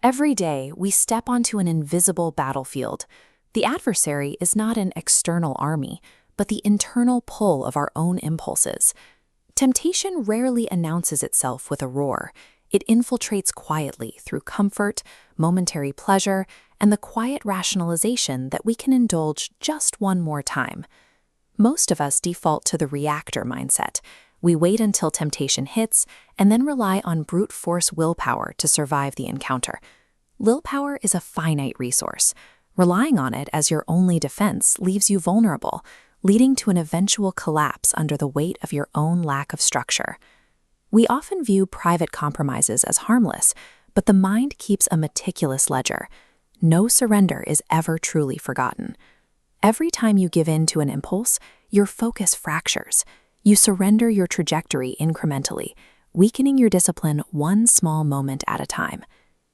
Every day, we step onto an invisible battlefield. The adversary is not an external army, but the internal pull of our own impulses. Temptation rarely announces itself with a roar. It infiltrates quietly through comfort, momentary pleasure, and the quiet rationalization that we can indulge just one more time. Most of us default to the reactor mindset. We wait until temptation hits and then rely on brute force willpower to survive the encounter. Willpower is a finite resource. Relying on it as your only defense leaves you vulnerable, leading to an eventual collapse under the weight of your own lack of structure. We often view private compromises as harmless, but the mind keeps a meticulous ledger. No surrender is ever truly forgotten. Every time you give in to an impulse, your focus fractures. You surrender your trajectory incrementally, weakening your discipline one small moment at a time.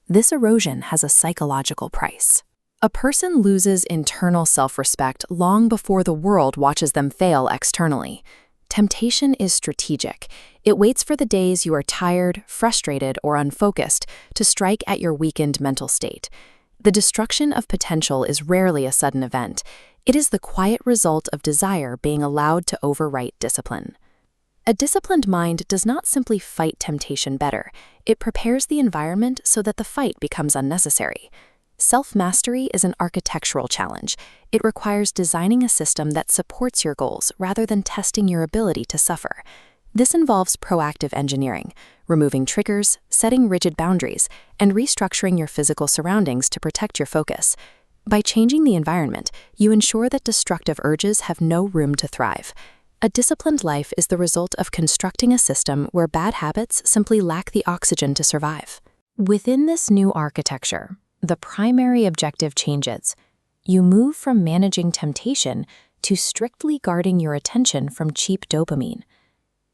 This erosion has a psychological price. A person loses internal self-respect long before the world watches them fail externally. Temptation is strategic. It waits for the days you are tired, frustrated, or unfocused to strike at your weakened mental state. The destruction of potential is rarely a sudden event. It is the quiet result of desire being allowed to overwrite discipline. A disciplined mind does not simply fight temptation better. It prepares the environment so that the fight becomes unnecessary. Self-mastery is an architectural challenge. It requires designing a system that supports your goals rather than testing your ability to suffer. This involves proactive engineering, removing triggers, setting rigid boundaries, and restructuring your physical surroundings to protect your focus. By changing the environment, you ensure that destructive urges have no room to thrive. A disciplined life is the result of constructing a system where bad habits simply lack the oxygen to survive. Within this new architecture, the primary objective changes. You move from managing temptation to strictly guarding your attention from cheap dopamine.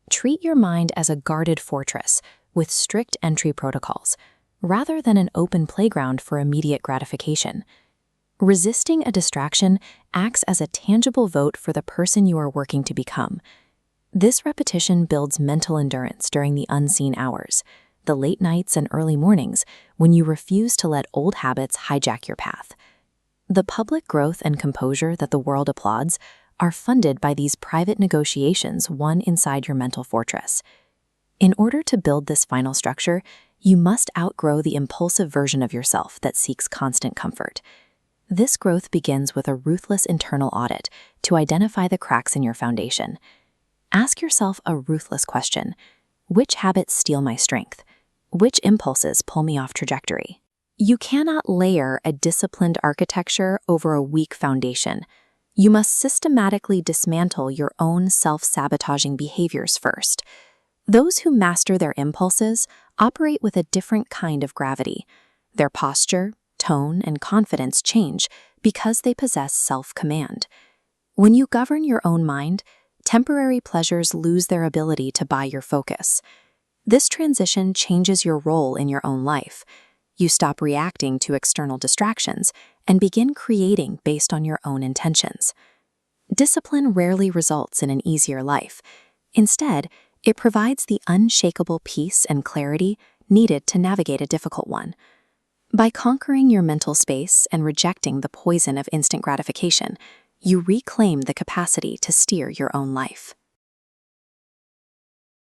Treat your mind as a guarded fortress with strict entry protocols, rather than an open playground for immediate gratification. Resisting a distraction acts as a tangible vote for the person you are working to become. This repetition builds mental endurance during the unseen hours, the late nights and early mornings when you refuse to let old habits hijack your path. The public growth and composure that the world applauds are funded by these private negotiations won inside your mental fortress. In order to build this final structure, you must outgrow the impulsive version of yourself that seeks constant comfort. This growth begins with a ruthless internal audit to identify the cracks in your foundation. Ask yourself a ruthless question. Which habits steal my strength? Which impulses pull me off trajectory? You cannot layer a disciplined architecture over a weak foundation. You must systematically dismantle your own self-sabotaging behaviors first. Those who master their impulses operate with a different kind of gravity. Their posture, tone, and confidence change because they possess self-command. When you govern your own mind, temporary pleasures lose their ability to buy your focus. This transition changes your role in your own life. You stop reacting to external distractions and begin creating based on your own intentions. Discipline rarely results in an easier life. Instead, it provides the unshakable peace and clarity needed to navigate a difficult one. By conquering your mental space and rejecting the poison of instant gratification, you reclaim the capacity to steer your own life.